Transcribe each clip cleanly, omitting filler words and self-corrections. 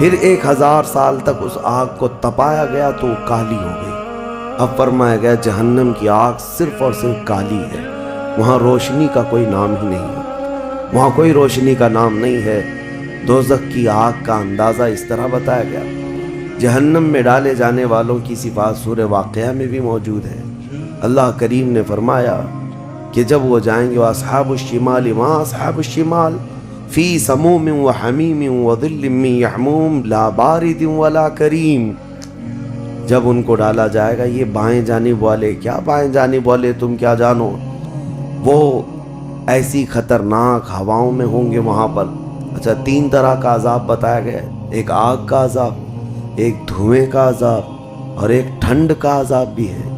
پھر 1000 سال تک اس آگ کو تپایا گیا تو وہ کالی ہو گئی۔ اب فرمایا گیا جہنم کی آگ صرف اور صرف کالی ہے، وہاں روشنی کا کوئی نام ہی نہیں ہے، وہاں کوئی روشنی کا نام نہیں ہے۔ دوزخ کی آگ کا اندازہ اس طرح بتایا گیا۔ جہنم میں ڈالے جانے والوں کی صفات سورہ واقعہ میں بھی موجود ہے۔ اللہ کریم نے فرمایا کہ جب وہ جائیں گے اصحاب الشمال ما اصحاب الشمال فی سموم و حمیم و ظل من یحموم لا بارد ولا کریم۔ جب ان کو ڈالا جائے گا، یہ بائیں جانب والے، کیا بائیں جانب والے تم کیا جانو، وہ ایسی خطرناک ہواؤں میں ہوں گے وہاں پر۔ اچھا، 3 طرح کا عذاب بتایا گیا، ایک آگ کا عذاب، ایک دھوئیں کا عذاب اور ایک ٹھنڈ کا عذاب بھی ہے۔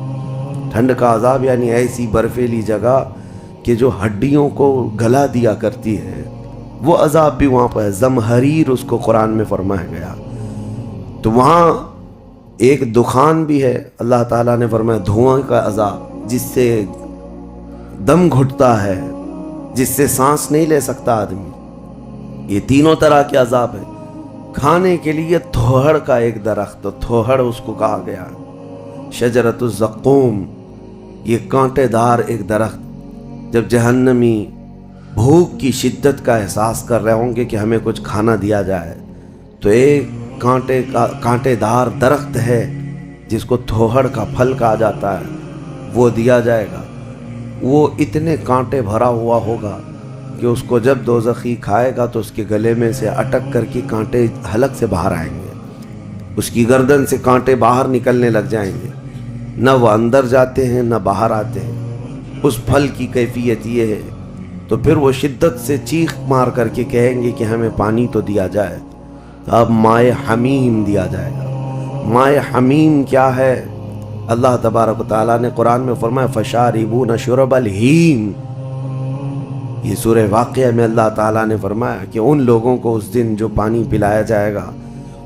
ٹھنڈ کا عذاب یعنی ایسی برفیلی جگہ کہ جو ہڈیوں کو گلا دیا کرتی ہے، وہ عذاب بھی وہاں پر ہے۔ زمہریر اس کو قرآن میں فرمایا گیا۔ تو وہاں ایک دخان بھی ہے، اللہ تعالیٰ نے فرمایا دھواں کا عذاب، جس سے دم گھٹتا ہے، جس سے سانس نہیں لے سکتا آدمی۔ یہ تینوں طرح کے عذاب ہیں۔ کھانے کے لیے تھوہڑ کا ایک درخت، تھوہڑ اس کو کہا گیا، شجرۃ الزقوم، یہ کانٹے دار ایک درخت۔ جب جہنمی بھوک کی شدت کا احساس کر رہے ہوں گے کہ ہمیں کچھ کھانا دیا جائے، تو ایک کانٹے دار درخت ہے جس کو تھوہڑ کا پھل کہا جاتا ہے، وہ دیا جائے گا۔ وہ اتنے کانٹے بھرا ہوا ہوگا کہ اس کو جب دوزخی کھائے گا تو اس کے گلے میں سے اٹک کر کے کانٹے حلق سے باہر آئیں گے، اس کی گردن سے کانٹے باہر نکلنے لگ جائیں گے، نہ وہ اندر جاتے ہیں نہ باہر آتے ہیں۔ اس پھل کی کیفیت یہ ہے، تو پھر وہ شدت سے چیخ مار کر کے کہیں گے کہ ہمیں پانی تو دیا جائے۔ اب مائے حمیم دیا جائے گا۔ مائے حمیم کیا ہے؟ اللہ تبارک و تعالیٰ نے قرآن میں فرمایا فشاربون شرب الہیم۔ یہ سورہ واقعہ میں اللہ تعالیٰ نے فرمایا کہ ان لوگوں کو اس دن جو پانی پلایا جائے گا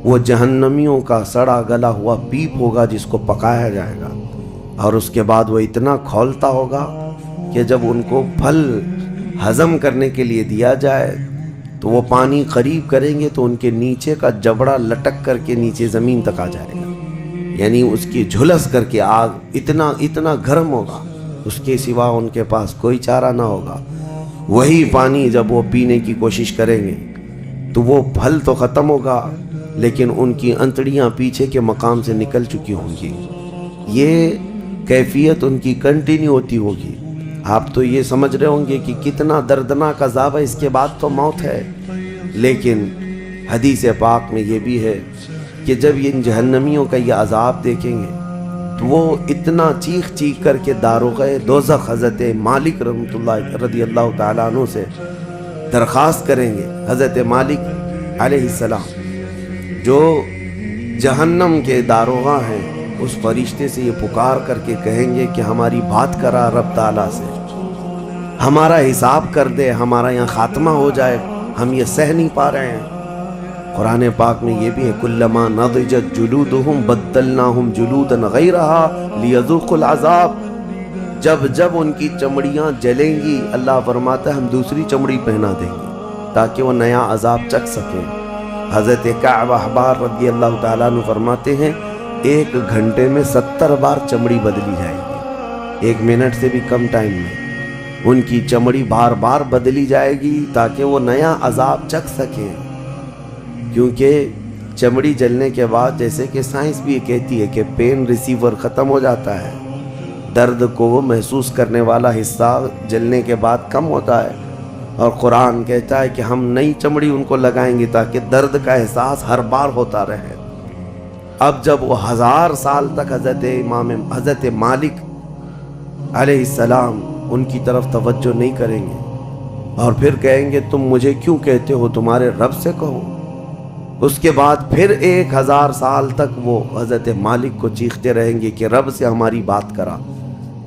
وہ جہنمیوں کا سڑا گلا ہوا پیپ ہوگا جس کو پکایا جائے گا، اور اس کے بعد وہ اتنا کھولتا ہوگا کہ جب ان کو پھل ہضم کرنے کے لیے دیا جائے تو وہ پانی قریب کریں گے تو ان کے نیچے کا جبڑا لٹک کر کے نیچے زمین تک آ جائے گا، یعنی اس کی جھلس کر کے آگ اتنا گرم ہوگا، اس کے سوا ان کے پاس کوئی چارہ نہ ہوگا۔ وہی پانی جب وہ پینے کی کوشش کریں گے تو وہ پھل تو ختم ہوگا لیکن ان کی انتڑیاں پیچھے کے مقام سے نکل چکی ہوں گی۔ یہ کیفیت ان کی کنٹینیو ہوتی ہوگی۔ آپ تو یہ سمجھ رہے ہوں گے کہ کتنا دردناک عذاب ہے، اس کے بعد تو موت ہے، لیکن حدیث پاک میں یہ بھی ہے کہ جب ان جہنمیوں کا یہ عذاب دیکھیں گے تو وہ اتنا چیخ چیخ کر کے داروغ دوزخ حضرت مالک رحمۃ اللہ رضی اللہ تعالیٰ عنہ سے درخواست کریں گے۔ حضرت مالک علیہ السلام جو جہنم کے داروغہ ہیں، اس فرشتے سے یہ پکار کر کے کہیں گے کہ ہماری بات کرا رب تعالیٰ سے، ہمارا حساب کر دے، ہمارا یہاں خاتمہ ہو جائے، ہم یہ سہ نہیں پا رہے ہیں۔ قرآن پاک میں یہ بھی ہے کلما نضجت جلودہم بدلناہم جلودا غیرہا لیذوقوا العذاب۔ جب ان کی چمڑیاں جلیں گی، اللہ فرماتا ہے ہم دوسری چمڑی پہنا دیں گے تاکہ وہ نیا عذاب چکھ سکیں۔ حضرت کعب احبار رضی اللہ تعالیٰ عنہ فرماتے ہیں 1 گھنٹے میں 70 بار چمڑی بدلی جائے گی، 1 منٹ سے بھی کم ٹائم میں ان کی چمڑی بار بار بدلی جائے گی تاکہ وہ نیا عذاب چکھ سکیں۔ کیونکہ چمڑی جلنے کے بعد جیسے کہ سائنس بھی کہتی ہے کہ پین ریسیور ختم ہو جاتا ہے، درد کو وہ محسوس کرنے والا حصہ جلنے کے بعد کم ہوتا ہے، اور قرآن کہتا ہے کہ ہم نئی چمڑی ان کو لگائیں گے تاکہ درد کا احساس ہر بار ہوتا رہے۔ اب جب وہ 1000 سال تک حضرت مالک علیہ السلام ان کی طرف توجہ نہیں کریں گے اور پھر کہیں گے تم مجھے کیوں کہتے ہو، تمہارے رب سے کہو، اس کے بعد پھر 1000 سال تک وہ حضرت مالک کو چیختے رہیں گے کہ رب سے ہماری بات کرا۔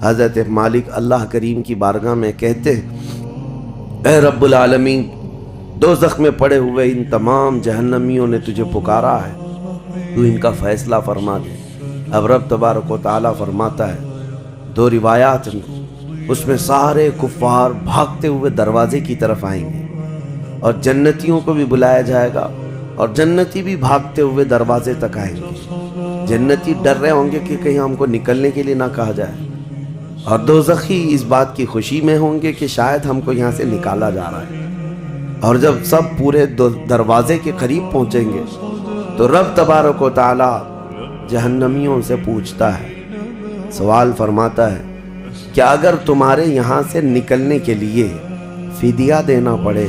حضرت مالک اللہ کریم کی بارگاہ میں کہتے ہیں اے رب العالمین، دوزخ میں پڑے ہوئے ان تمام جہنمیوں نے تجھے پکارا ہے، تو ان کا فیصلہ فرما دے۔ اب رب تبارک و تعالیٰ فرماتا ہے، 2 روایات میں اس میں سارے کفار بھاگتے ہوئے دروازے کی طرف آئیں گے اور جنتیوں کو بھی بلایا جائے گا اور جنتی بھی بھاگتے ہوئے دروازے تک آئیں گے۔ جنتی ڈر رہے ہوں گے کہ کہیں ہم کو نکلنے کے لیے نہ کہا جائے، اور دوزخی اس بات کی خوشی میں ہوں گے کہ شاید ہم کو یہاں سے نکالا جا رہا ہے۔ اور جب سب پورے دروازے کے قریب پہنچیں گے تو رب تبارک و تعالی جہنمیوں سے پوچھتا ہے، سوال فرماتا ہے کہ اگر تمہارے یہاں سے نکلنے کے لیے فدیہ دینا پڑے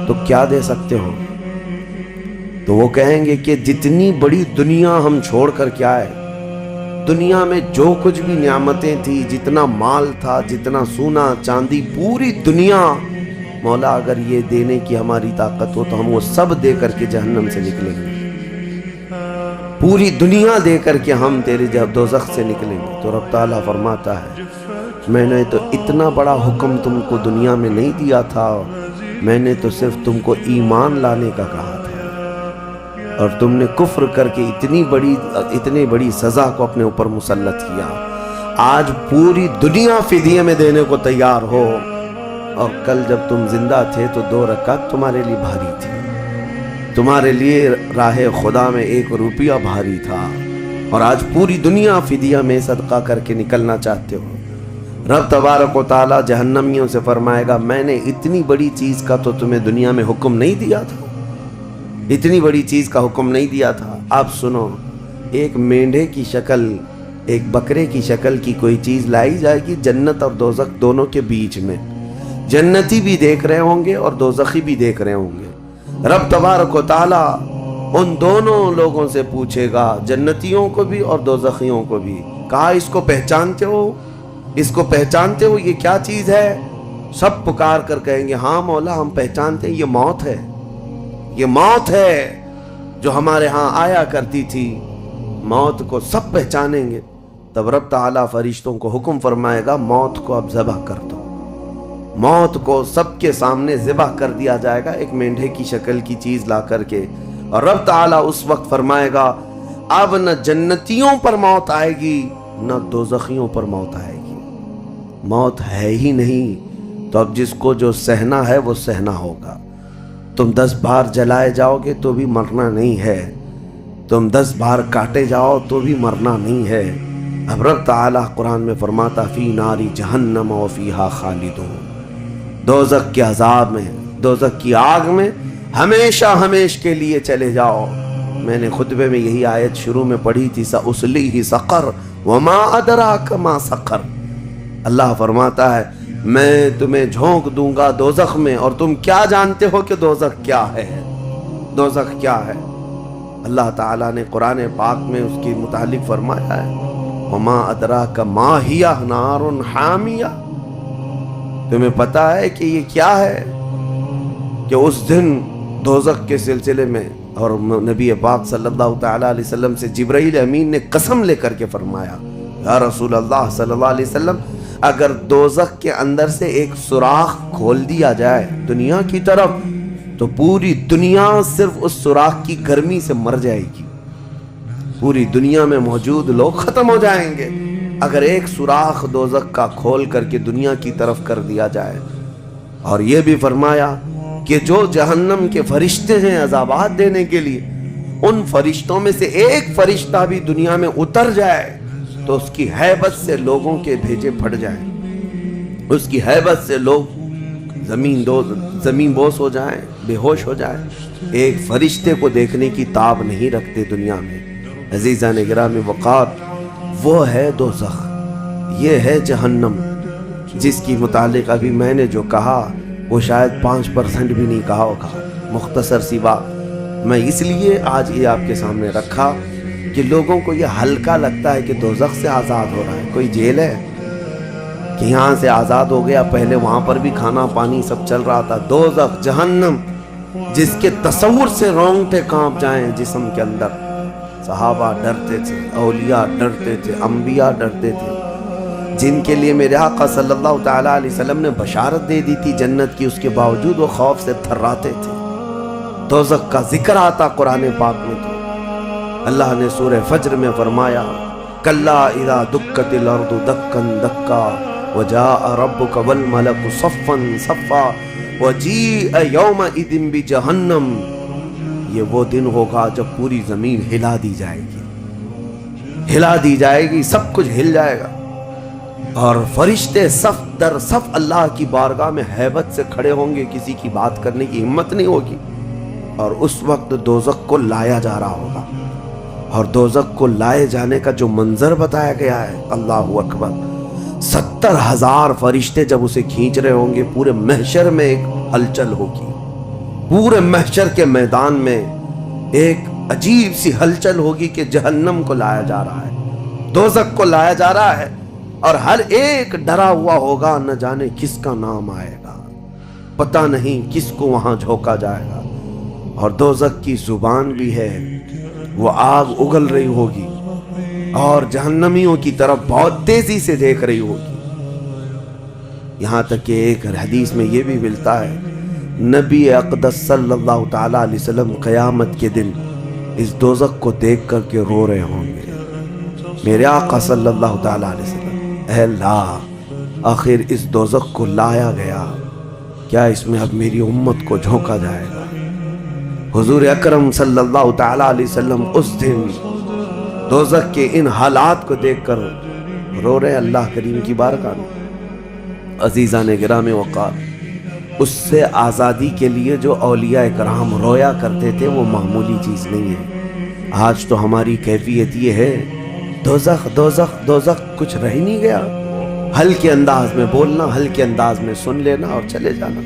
تو کیا دے سکتے ہو؟ تو وہ کہیں گے کہ جتنی بڑی دنیا ہم چھوڑ کر کے آئے، دنیا میں جو کچھ بھی نعمتیں تھی، جتنا مال تھا، جتنا سونا چاندی، پوری دنیا، مولا اگر یہ دینے کی ہماری طاقت ہو تو ہم وہ سب دے کر کے جہنم سے نکلیں گے، پوری دنیا دے کر کے ہم تیرے جب دوزخ سے نکلیں گے۔ تو رب تعالیٰ فرماتا ہے میں نے تو اتنا بڑا حکم تم کو دنیا میں نہیں دیا تھا، میں نے تو صرف تم کو ایمان لانے کا کہا تھا، اور تم نے کفر کر کے اتنی بڑی سزا کو اپنے اوپر مسلط کیا۔ آج پوری دنیا فدیے میں دینے کو تیار ہو، اور کل جب تم زندہ تھے تو 2 رکعت تمہارے لیے بھاری تھی، تمہارے لیے راہ خدا میں 1 روپیہ بھاری تھا، اور آج پوری دنیا فدیہ میں صدقہ کر کے نکلنا چاہتے ہو۔ رب تبارک و تعالی جہنمیوں سے فرمائے گا میں نے اتنی بڑی چیز کا تو تمہیں دنیا میں حکم نہیں دیا تھا، اتنی بڑی چیز کا حکم نہیں دیا تھا۔ آپ سنو، ایک مینڈھے کی شکل، ایک بکرے کی شکل کی کوئی چیز لائی جائے گی جنت اور دوزخ دونوں کے بیچ میں، جنتی بھی دیکھ رہے ہوں گے اور دوزخی بھی دیکھ رہے ہوں گے۔ رب تبارک و تعالی ان دونوں لوگوں سے پوچھے گا، جنتیوں کو بھی اور دوزخیوں کو بھی، کہا اس کو پہچانتے ہو؟ اس کو پہچانتے ہو؟ یہ کیا چیز ہے؟ سب پکار کر کہیں گے ہاں مولا ہم پہچانتے ہیں، یہ موت ہے، یہ موت ہے جو ہمارے ہاں آیا کرتی تھی، موت کو سب پہچانیں گے۔ تب رب تعالیٰ فرشتوں کو حکم فرمائے گا موت کو اب ذبح کر دو، موت کو سب کے سامنے ذبح کر دیا جائے گا ایک مینڈھے کی شکل کی چیز لا کر کے، اور رب تعالیٰ اس وقت فرمائے گا اب نہ جنتیوں پر موت آئے گی نہ دوزخیوں پر موت آئے گی، موت ہے ہی نہیں، تو اب جس کو جو سہنا ہے وہ سہنا ہوگا۔ تم 10 بار جلائے جاؤ گے تو بھی مرنا نہیں ہے، تم 10 بار کاٹے جاؤ تو بھی مرنا نہیں ہے۔ اب رب تعالیٰ قرآن میں فرماتا فی ناری جہنم و فیہا خالدون، دوزخ کے عذاب میں، دوزخ کی آگ میں ہمیشہ ہمیش کے لیے چلے جاؤ۔ میں نے خطبے میں یہی آیت شروع میں پڑھی تھی سأصلیہ سقر وما ادراک ما سقر۔ اللہ فرماتا ہے میں تمہیں جھونک دوں گا دوزخ میں، اور تم کیا جانتے ہو کہ دوزخ کیا ہے؟ دوزخ کیا ہے؟ اللہ تعالیٰ نے قرآن پاک میں اس کے متعلق فرمایا ہے وما ادراک ما ہی نار حامیہ، تمہیں پتا ہے کہ یہ کیا ہے؟ کہ اس دن دوزخ کے سلسلے میں، اور نبی پاک صلی اللہ تعالیٰ علیہ وسلم سے جبرائیل امین نے قسم لے کر کے فرمایا یا رسول اللہ صلی اللہ علیہ وسلم اگر دوزخ کے اندر سے ایک سوراخ کھول دیا جائے دنیا کی طرف تو پوری دنیا صرف اس سوراخ کی گرمی سے مر جائے گی، پوری دنیا میں موجود لوگ ختم ہو جائیں گے اگر ایک سوراخ دوزخ کا کھول کر کے دنیا کی طرف کر دیا جائے۔ اور یہ بھی فرمایا کہ جو جہنم کے فرشتے ہیں عذابات دینے کے لیے، ان فرشتوں میں سے ایک فرشتہ بھی دنیا میں اتر جائے تو اس کی ہیبت سے لوگوں کے بھیجے پھٹ جائیں، اس کی ہیبت سے لوگ زمین بوس ہو جائیں، بے ہوش ہو جائیں، ایک فرشتے کو دیکھنے کی تاب نہیں رکھتے دنیا میں۔ عزیزان گرامی وقار، وہ ہے دوزخ، یہ ہے جہنم، جس کی متعلق ابھی میں نے جو کہا وہ شاید 5% بھی نہیں کہا ہوگا، مختصر سی بات میں اس لیے آج یہ آپ کے سامنے رکھا کہ لوگوں کو یہ ہلکا لگتا ہے کہ دوزخ سے آزاد ہو رہا ہے، کوئی جیل ہے کہ یہاں سے آزاد ہو گیا، پہلے وہاں پر بھی کھانا پانی سب چل رہا تھا۔ دوزخ جہنم جس کے تصور سے رونگٹے کانپ جائیں جسم کے اندر، صحابہ ڈرتے تھے، اولیاء ڈرتے تھے، انبیاء ڈرتے تھے، جن کے لیے میرے آقا صلی اللہ تعالیٰ علیہ وسلم نے بشارت دے دی تھی جنت کی، اس کے باوجود وہ خوف سے تھراتے تھے۔ دوزخ کا ذکر آتا قرآن پاک میں تو اللہ نے سورہ فجر میں فرمایا کلا اذا دکت الارض دکا دکا وجاء ربک والملک صفا صفا وجیء یومئذ بجہنم یہ وہ دن ہوگا جب پوری زمین ہلا دی جائے گی، ہلا دی جائے گی، سب کچھ ہل جائے گا، اور فرشتے صف در صف اللہ کی بارگاہ میں ہیبت سے کھڑے ہوں گے، کسی کی بات کرنے کی ہمت نہیں ہوگی، اور اس وقت دوزخ کو لایا جا رہا ہوگا، اور دوزخ کو لائے جانے کا جو منظر بتایا گیا ہے، اللہ اکبر، 70,000 فرشتے جب اسے کھینچ رہے ہوں گے، پورے محشر میں ایک ہلچل ہوگی، پورے محشر کے میدان میں ایک عجیب سی ہلچل ہوگی کہ جہنم کو لایا جا رہا ہے، دوزخ کو لایا جا رہا ہے، اور ہر ایک ڈرا ہوا ہوگا، نہ جانے کس کا نام آئے گا، پتہ نہیں کس کو وہاں جھونکا جائے گا، اور دوزخ کی زبان بھی ہے، وہ آگ اگل رہی ہوگی اور جہنمیوں کی طرف بہت تیزی سے دیکھ رہی ہوگی، یہاں تک کہ ایک حدیث میں یہ بھی ملتا ہے، نبی اقدس صلی اللہ تعالیٰ علیہ وسلم قیامت کے دن اس دوزخ کو دیکھ کر کے رو رہے ہوں گے، میرے آقا صلی اللہ تعالیٰ علیہ وسلم، اے اللہ، آخر اس دوزخ کو لایا گیا، کیا اس میں اب میری امت کو جھونکا جائے گا؟ حضور اکرم صلی اللہ تعالیٰ علیہ وسلم اس دن دوزخ کے ان حالات کو دیکھ کر رو رہے اللہ کریم کی بارگاہ میں۔ عزیزان گرامی وقار، اس سے آزادی کے لیے جو اولیاء کرام رویا کرتے تھے وہ معمولی چیز نہیں ہے۔ آج تو ہماری کیفیت یہ ہے، دوزخ دوزخ دوزخ، کچھ رہ نہیں گیا، ہلکے انداز میں بولنا، ہلکے انداز میں سن لینا اور چلے جانا۔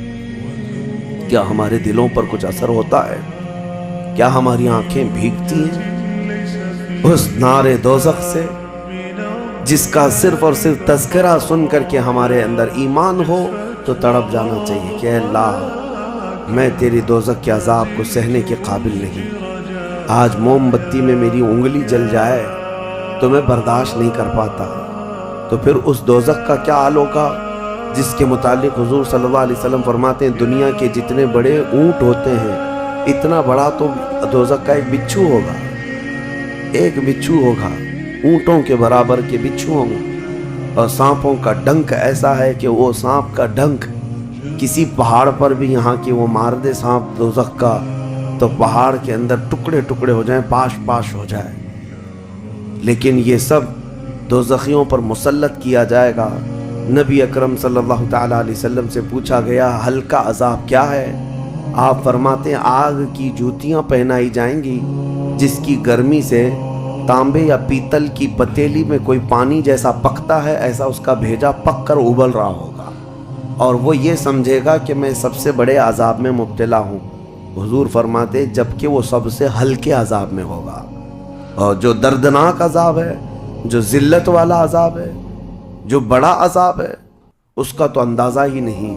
کیا ہمارے دلوں پر کچھ اثر ہوتا ہے؟ کیا ہماری آنکھیں بھیگتی ہیں اس نعرے دوزخ سے، جس کا صرف اور صرف تذکرہ سن کر کے ہمارے اندر ایمان ہو تو تڑپ جانا چاہیے کہ اے اللہ، میں تیری دوزخ کے عذاب کو سہنے کے قابل نہیں، آج موم بتی میں میری انگلی جل جائے تو میں برداشت نہیں کر پاتا، تو پھر اس دوزخ کا کیا حال ہوگا جس کے متعلق حضور صلی اللہ علیہ وسلم فرماتے ہیں دنیا کے جتنے بڑے اونٹ ہوتے ہیں اتنا بڑا تو دوزخ کا ایک بچھو ہوگا، ایک بچھو ہوگا، اونٹوں کے برابر کے بچھو ہوں گے، اور سانپوں کا ڈنک ایسا ہے کہ وہ سانپ کا ڈنک کسی پہاڑ پر بھی یہاں کی وہ مار دے سانپ دوزخ کا تو پہاڑ کے اندر ٹکڑے ٹکڑے ہو جائیں، پاش پاش ہو جائے، لیکن یہ سب دوزخیوں پر مسلط کیا جائے گا۔ نبی اکرم صلی اللہ تعالیٰ علیہ وسلم سے پوچھا گیا ہلکا عذاب کیا ہے؟ آپ فرماتے ہیں آگ کی جوتیاں پہنائی جائیں گی جس کی گرمی سے تانبے یا پیتل کی پتیلی میں کوئی پانی جیسا پکتا ہے، ایسا اس کا بھیجا پک کر ابل رہا ہوگا، اور وہ یہ سمجھے گا کہ میں سب سے بڑے عذاب میں مبتلا ہوں۔ حضور فرماتے جبکہ وہ سب سے ہلکے عذاب میں ہوگا، اور جو دردناک عذاب ہے، جو ذلت والا عذاب ہے، جو بڑا عذاب ہے، اس کا تو اندازہ ہی نہیں۔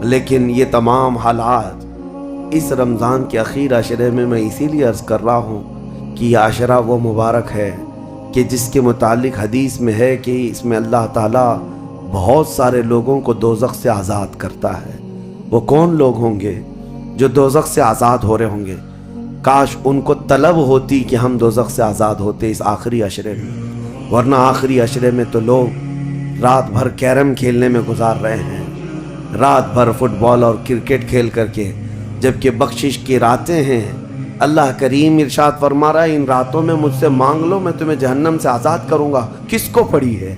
لیکن یہ تمام حالات اس رمضان کے اخیر عشرے میں اسی لیے عرض کر رہا ہوں کہ یہ عشرہ وہ مبارک ہے کہ جس کے متعلق حدیث میں ہے کہ اس میں اللہ تعالیٰ بہت سارے لوگوں کو دوزخ سے آزاد کرتا ہے۔ وہ کون لوگ ہوں گے جو دوزخ سے آزاد ہو رہے ہوں گے؟ کاش ان کو طلب ہوتی کہ ہم دوزخ سے آزاد ہوتے اس آخری عشرے میں، ورنہ آخری عشرے میں تو لوگ رات بھر کیرم کھیلنے میں گزار رہے ہیں، رات بھر فٹ بال اور کرکٹ کھیل کر کے، جبکہ بخشش کی راتیں ہیں۔ اللہ کریم ارشاد فرما رہا ہے ان راتوں میں مجھ سے مانگ لو، میں تمہیں جہنم سے آزاد کروں گا۔ کس کو پڑی ہے؟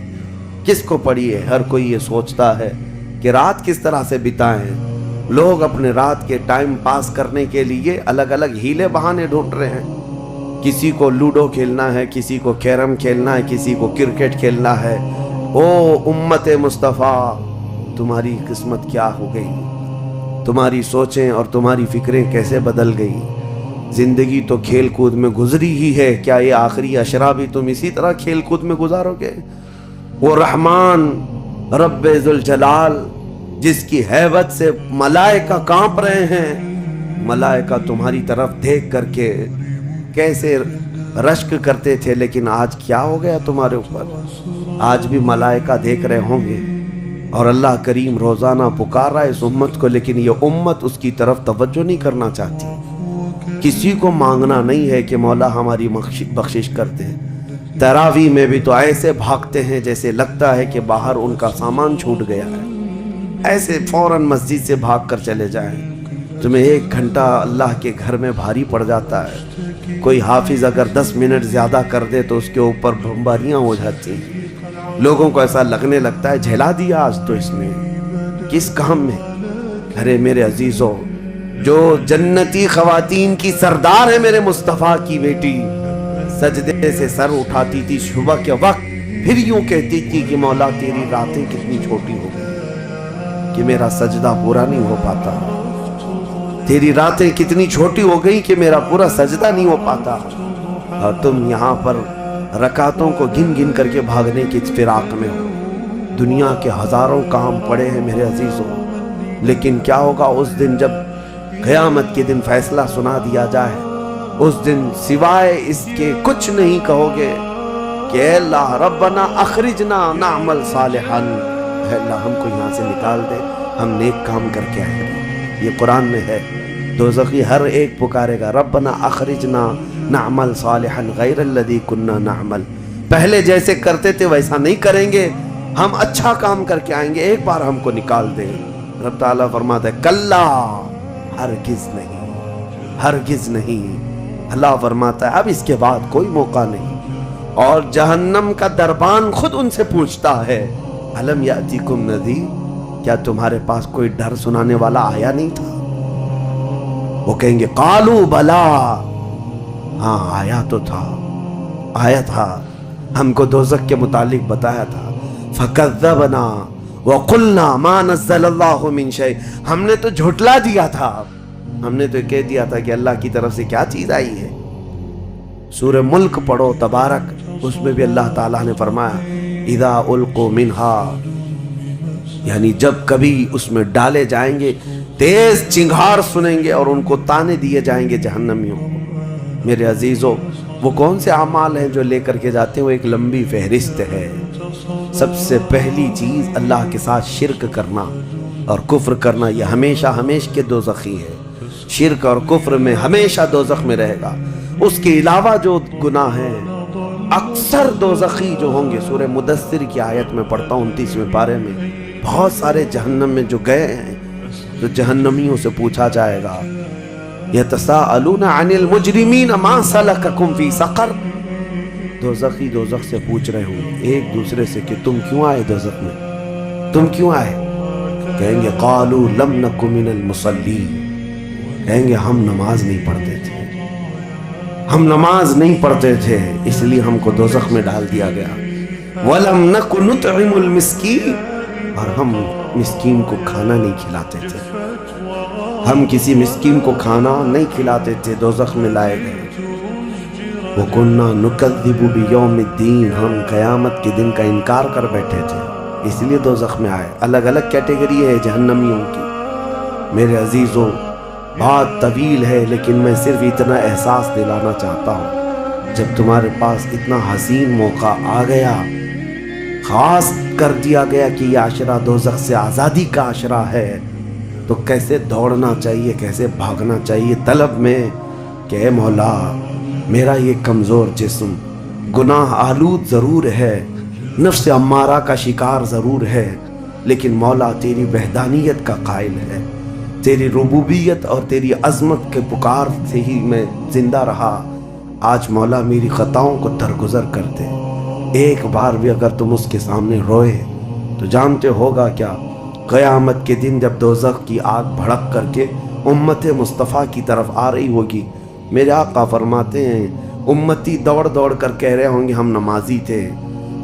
کس کو پڑی ہے؟ ہر کوئی یہ سوچتا ہے کہ رات کس طرح سے بتائیں۔ لوگ اپنے رات کے ٹائم پاس کرنے کے لیے الگ الگ ہیلے بہانے ڈھونڈ رہے ہیں، کسی کو لوڈو کھیلنا ہے، کسی کو کیرم کھیلنا ہے، کسی کو کرکٹ کھیلنا ہے۔ او امت مصطفیٰ، تمہاری قسمت کیا ہو گئی؟ تمہاری سوچیں اور تمہاری فکریں کیسے بدل گئی؟ زندگی تو کھیل کود میں گزری ہی ہے، کیا یہ آخری عشرہ بھی تم اسی طرح کھیل کود میں گزارو گے؟ وہ رحمان رب ذوالجلال جس کی ہیبت سے ملائکہ کانپ رہے ہیں، ملائکہ تمہاری طرف دیکھ کر کے کیسے رشک کرتے تھے، لیکن آج کیا ہو گیا تمہارے اوپر؟ آج بھی ملائکہ دیکھ رہے ہوں گے، اور اللہ کریم روزانہ پکار رہا ہے اس امت کو، لیکن یہ امت اس کی طرف توجہ نہیں کرنا چاہتی۔ کسی کو مانگنا نہیں ہے کہ مولا ہماری بخشش کرتے ہیں۔ تراویح میں بھی تو ایسے بھاگتے ہیں جیسے لگتا ہے کہ باہر ان کا سامان چھوٹ گیا ہے، ایسے فوراً مسجد سے بھاگ کر چلے جائیں۔ تمہیں 1 گھنٹہ اللہ کے گھر میں بھاری پڑ جاتا ہے، کوئی حافظ اگر 10 منٹ زیادہ کر دے تو اس کے اوپر بمباریاں ہو جاتی ہیں، لوگوں کو ایسا لگنے لگتا ہے جھیلا دیا آج تو اس نے کس کام میں۔ ارے میرے عزیزوں، جو جنتی خواتین کی سردار ہے میرے مصطفیٰ کی بیٹی، سجدے سے سر اٹھاتی تھی صبح کے وقت، پھر یوں کہتی تھی کہ مولا تیری راتیں کتنی چھوٹی ہو گئی کہ میرا سجدہ پورا نہیں ہو پاتا، تیری راتیں کتنی چھوٹی ہو گئی کہ میرا پورا سجدہ نہیں ہو پاتا، اور تم یہاں پر رکعتوں کو گن گن کر کے بھاگنے کی فراق میں ہو۔ دنیا کے ہزاروں کام پڑے ہیں میرے عزیزوں، لیکن کیا ہوگا اس دن جب قیامت کے دن فیصلہ سنا دیا جائے؟ اس دن سوائے اس کے کچھ نہیں کہو گے کہ اے اللہ ربنا اخرجنا نعمل صالحا، اے اللہ ہم کو یہاں سے نکال دے، ہم نیک کام کر کے آئیں گے۔ یہ قرآن میں ہے، دوزخی ہر ایک پکارے گا ربنا اخرجنا نعمل صالحا غیر الذی کننا نعمل، پہلے جیسے کرتے تھے ویسا نہیں کریں گے، ہم اچھا کام کر کے آئیں گے، ایک بار ہم کو نکال دیں۔ رب تعالیٰ فرماتا ہے کلا، ہرگز نہیں، ہرگز نہیں۔ اللہ فرماتا ہے اب اس کے بعد کوئی موقع نہیں، اور جہنم کا دربان خود ان سے پوچھتا ہے الم یاتیکم نذیر، کیا تمہارے پاس کوئی ڈر سنانے والا آیا نہیں تھا؟ وہ کہیں گے قالوا بلا، ہاں آیا تو تھا، آیا تھا، ہم کو دوزخ کے متعلق بتایا تھا۔ فکذبنا وقلنا ما نزل اللہ من شیء، ہم نے تو جھٹلا دیا تھا، ہم نے تو کہہ دیا تھا کہ اللہ کی طرف سے کیا چیز آئی ہے۔ سورہ ملک پڑھو تبارک، اس میں بھی اللہ تعالیٰ نے فرمایا اذا القوا منہا، یعنی جب کبھی اس میں ڈالے جائیں گے تیز چنگھاڑ سنیں گے اور ان کو تانے دیے جائیں گے جہنمیوں کو۔ میرے عزیزوں، وہ کون سے اعمال ہیں جو لے کر کے جاتے ہیں؟ وہ ایک لمبی فہرست ہے۔ سب سے پہلی چیز اللہ کے ساتھ شرک کرنا اور کفر کرنا، یہ ہمیشہ ہمیشہ کے دوزخی ہے، شرک اور کفر میں ہمیشہ دوزخ میں رہے گا۔ اس کے علاوہ جو گناہ ہیں اکثر دوزخی جو ہوں گے، سورہ مدثر کی آیت میں پڑھتا ہوں 29ویں پارے میں، بہت سارے جہنم میں جو گئے ہیں تو جہنمیوں سے پوچھا جائے گا یتساءلون عن المجرمین ما سلککم فی سقر، دوزخی دوزخ سے پوچھ رہے ہوں ایک دوسرے سے کہ تم کیوں آئے دوزخ میں، تم کیوں آئے؟ کہیں گے قالوا لم نک من المصلین، کہیں گے ہم نماز نہیں پڑھتے تھے، ہم نماز نہیں پڑھتے تھے اس لیے ہم کو دوزخ میں ڈال دیا گیا۔ وَلَمْ نَكُ نُطْعِمُ الْمِسْكِينَ، اور ہم مسکین کو کھانا نہیں کھلاتے تھے، ہم کسی مسکین کو کھانا نہیں کھلاتے تھے، دوزخ میں لائے گئے۔ وَكُنَّا نُكَذِّبُ بِيَوْمِ الدِّينِ، ہم قیامت کے دن کا انکار کر بیٹھے تھے اس لیے دوزخ میں آئے۔ الگ الگ کیٹیگری ہے جہنمیوں کی۔ میرے عزیزوں، بات طویل ہے لیکن میں صرف اتنا احساس دلانا چاہتا ہوں، جب تمہارے پاس اتنا حسین موقع آ گیا، خاص کر دیا گیا کہ یہ عشرہ دوزخ سے آزادی کا عشرہ ہے، تو کیسے دوڑنا چاہیے، کیسے بھاگنا چاہیے طلب میں کہ اے مولا میرا یہ کمزور جسم گناہ آلود ضرور ہے، نفس امارہ کا شکار ضرور ہے، لیکن مولا تیری وحدانیت کا قائل ہے، تیری ربوبیت اور تیری عظمت کے پکار سے ہی میں زندہ رہا۔ آج مولا میری خطاؤں کو درگزر کر دے۔ ایک بار بھی اگر تم اس کے سامنے روئے تو جانتے ہوگا کیا، قیامت کے دن جب دوزخ کی آگ بھڑک کر کے امت مصطفیٰ کی طرف آ رہی ہوگی، میرے آقا فرماتے ہیں امتی دوڑ دوڑ کر کہہ رہے ہوں گے ہم نمازی تھے،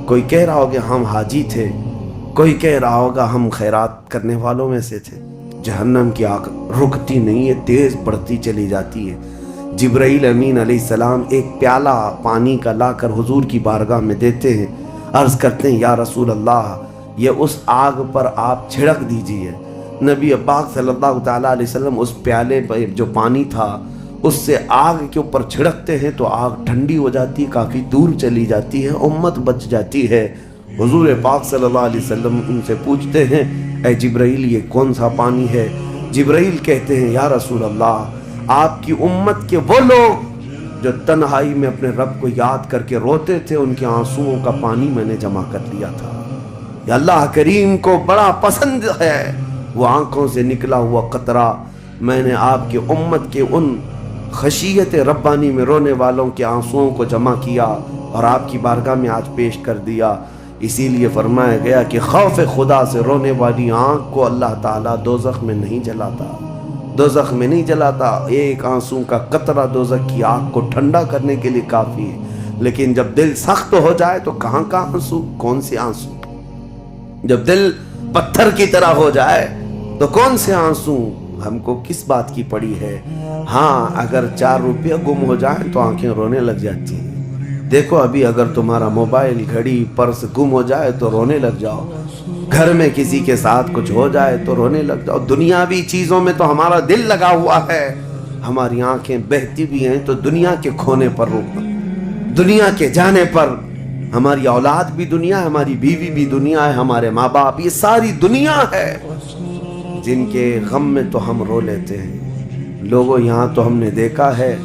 کوئی کہہ رہا ہوگا ہم حاجی تھے، کوئی کہہ رہا ہوگا ہم خیرات کرنے والوں میں سے تھے۔ جہنم کی آگ رکتی نہیں ہے، تیز بڑھتی چلی جاتی ہے۔ جبرائیل امین علیہ السلام ایک پیالہ پانی کا لا کر حضور کی بارگاہ میں دیتے ہیں، عرض کرتے ہیں یا رسول اللہ یہ اس آگ پر آپ چھڑک دیجئے۔ نبی پاک صلی اللہ تعالیٰ علیہ وسلم اس پیالے پر جو پانی تھا اس سے آگ کے اوپر چھڑکتے ہیں تو آگ ٹھنڈی ہو جاتی، کافی دور چلی جاتی ہے، امت بچ جاتی ہے۔ حضور پاک صلی اللہ علیہ وسلم ان سے پوچھتے ہیں اے جبرائیل یہ کون سا پانی ہے؟ جبرائیل کہتے ہیں یا رسول اللہ آپ کی امت کے وہ لوگ جو تنہائی میں اپنے رب کو یاد کر کے روتے تھے، ان کے آنسوؤں کا پانی میں نے جمع کر لیا تھا۔ یا اللہ کریم کو بڑا پسند ہے وہ آنکھوں سے نکلا ہوا قطرہ میں نے آپ کی امت کے ان خشیت ربانی میں رونے والوں کے آنسوؤں کو جمع کیا اور آپ کی بارگاہ میں آج پیش کر دیا۔ اسی لیے فرمایا گیا کہ خوف خدا سے رونے والی آنکھ کو اللہ تعالیٰ دوزخ میں نہیں جلاتا، دوزخ میں نہیں جلاتا۔ ایک آنسو کا قطرہ دوزخ کی آنکھ کو ٹھنڈا کرنے کے لیے کافی ہے، لیکن جب دل سخت ہو جائے تو کہاں کا آنسو، کون سے آنسو؟ جب دل پتھر کی طرح ہو جائے تو کون سے آنسو؟ ہم کو کس بات کی پڑی ہے؟ ہاں، اگر 4 روپیہ گم ہو جائیں تو آنکھیں رونے لگ جاتی ہیں۔ دیکھو ابھی اگر تمہارا موبائل، گھڑی، پرس گم ہو جائے تو رونے لگ جاؤ، گھر میں کسی کے ساتھ کچھ ہو جائے تو رونے لگ جاؤ۔ دنیاوی چیزوں میں تو ہمارا دل لگا ہوا ہے، ہماری آنکھیں بہتی بھی ہیں تو دنیا کے کھونے پر رونا، دنیا کے جانے پر۔ ہماری اولاد بھی دنیا ہے، ہماری بیوی بھی دنیا ہے، ہمارے ماں باپ، یہ ساری دنیا ہے جن کے غم میں تو ہم رو لیتے ہیں۔ لوگوں یہاں تو ہم نے دیکھا ہے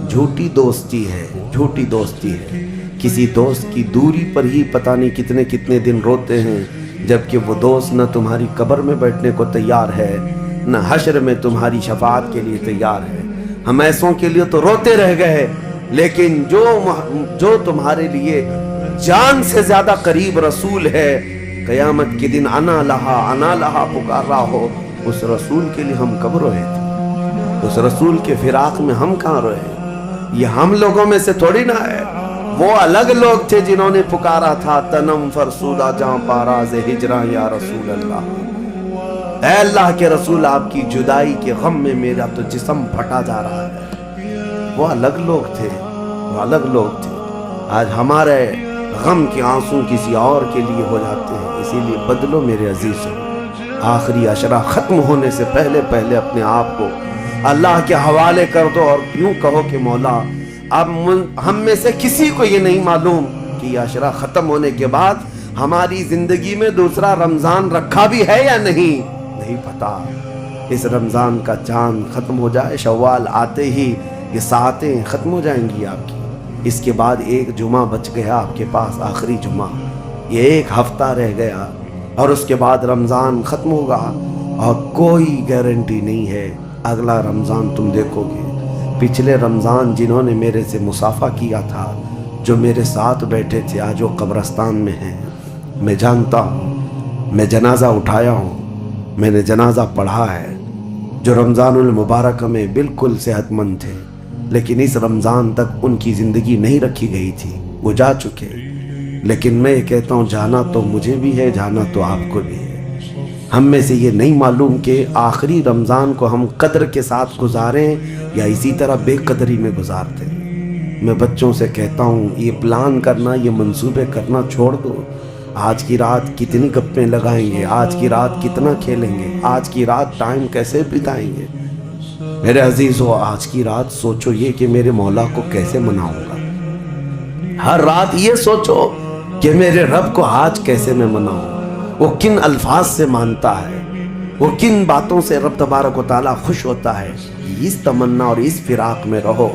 جھوٹی دوستی ہے، جھوٹی دوستی ہے۔ کسی دوست کی دوری پر ہی پتہ نہیں کتنے کتنے دن روتے ہیں، جبکہ وہ دوست نہ تمہاری قبر میں بیٹھنے کو تیار ہے، نہ حشر میں تمہاری شفاعت کے لیے تیار ہے۔ ہم ایسوں کے لیے تو روتے رہ گئے، لیکن جو تمہارے لیے جان سے زیادہ قریب رسول ہے، قیامت کے دن انا لہا پکار رہا ہو، اس رسول کے لیے ہم کب روئے تھے؟ اس رسول کے فراق میں ہم کہاں روئے؟ یہ ہم لوگوں میں سے تھوڑی نہ ہے، وہ الگ لوگ تھے جنہوں نے پکارا تھا تنم فرسودہ جاں پاراز ہجراں یا رسول اللہ، اے اللہ کے رسول آپ کی جدائی کے غم میں میرا تو جسم پھٹا جا رہا ہے۔ وہ الگ لوگ تھے، وہ الگ لوگ تھے۔ آج ہمارے غم کے آنسو کسی اور کے لیے ہو جاتے ہیں، اسی لیے بدلو میرے عزیزوں۔ آخری عشرہ ختم ہونے سے پہلے پہلے اپنے آپ کو اللہ کے حوالے کر دو اور یوں کہو کہ مولا، اب ہم میں سے کسی کو یہ نہیں معلوم کہ یہ عشرہ ختم ہونے کے بعد ہماری زندگی میں دوسرا رمضان رکھا بھی ہے یا نہیں پتا۔ اس رمضان کا چاند ختم ہو جائے، شوال آتے ہی یہ ساعتیں ختم ہو جائیں گی آپ کی۔ اس کے بعد ایک جمعہ بچ گیا آپ کے پاس، آخری جمعہ، یہ ایک ہفتہ رہ گیا اور اس کے بعد رمضان ختم ہوگا اور کوئی گارنٹی نہیں ہے اگلا رمضان تم دیکھو گے۔ پچھلے رمضان جنہوں نے میرے سے مصافحہ کیا تھا، جو میرے ساتھ بیٹھے تھے، آج وہ قبرستان میں ہیں، میں جانتا ہوں، میں جنازہ اٹھایا ہوں، میں نے جنازہ پڑھا ہے۔ جو رمضان المبارک میں بالکل صحت مند تھے، لیکن اس رمضان تک ان کی زندگی نہیں رکھی گئی تھی، وہ جا چکے۔ لیکن میں یہ کہتا ہوں جانا تو مجھے بھی ہے، جانا تو آپ کو بھی ہے۔ ہم میں سے یہ نہیں معلوم کہ آخری رمضان کو ہم قدر کے ساتھ گزاریں یا اسی طرح بے قدری میں گزارتے ہیں۔ میں بچوں سے کہتا ہوں یہ پلان کرنا، یہ منصوبے کرنا چھوڑ دو۔ آج کی رات کتنی گپیں لگائیں گے، آج کی رات کتنا کھیلیں گے، آج کی رات ٹائم کیسے بتائیں گے۔ میرے عزیزو، آج کی رات سوچو یہ کہ میرے مولا کو کیسے مناؤں گا۔ ہر رات یہ سوچو کہ میرے رب کو آج کیسے میں مناؤں، وہ کن الفاظ سے مانتا ہے، وہ کن باتوں سے رب تبارک و تعالیٰ خوش ہوتا ہے۔ اس تمنا اور اس فراق میں رہو۔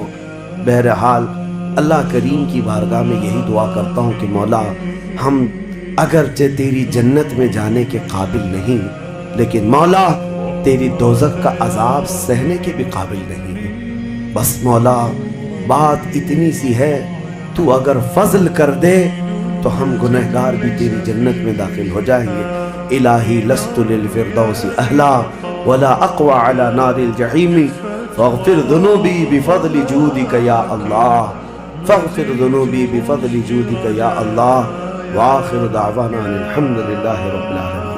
بہرحال اللہ کریم کی بارگاہ میں یہی دعا کرتا ہوں کہ مولا، ہم اگرچہ تیری جنت میں جانے کے قابل نہیں، لیکن مولا تیری دوزخ کا عذاب سہنے کے بھی قابل نہیں۔ بس مولا بات اتنی سی ہے، تو اگر فضل کر دے تو ہم گنہگار بھی تیری جنت میں داخل ہو جائیں گے۔ الہی لست للفردوس اہلا ولا اقوى على نار الجحیم فاغفر ذنوبی بفضل جودک یا اللہ، فاغفر ذنوبی بفضل جودک یا اللہ، وآخر دعوانا الحمد للہ رب العالمین۔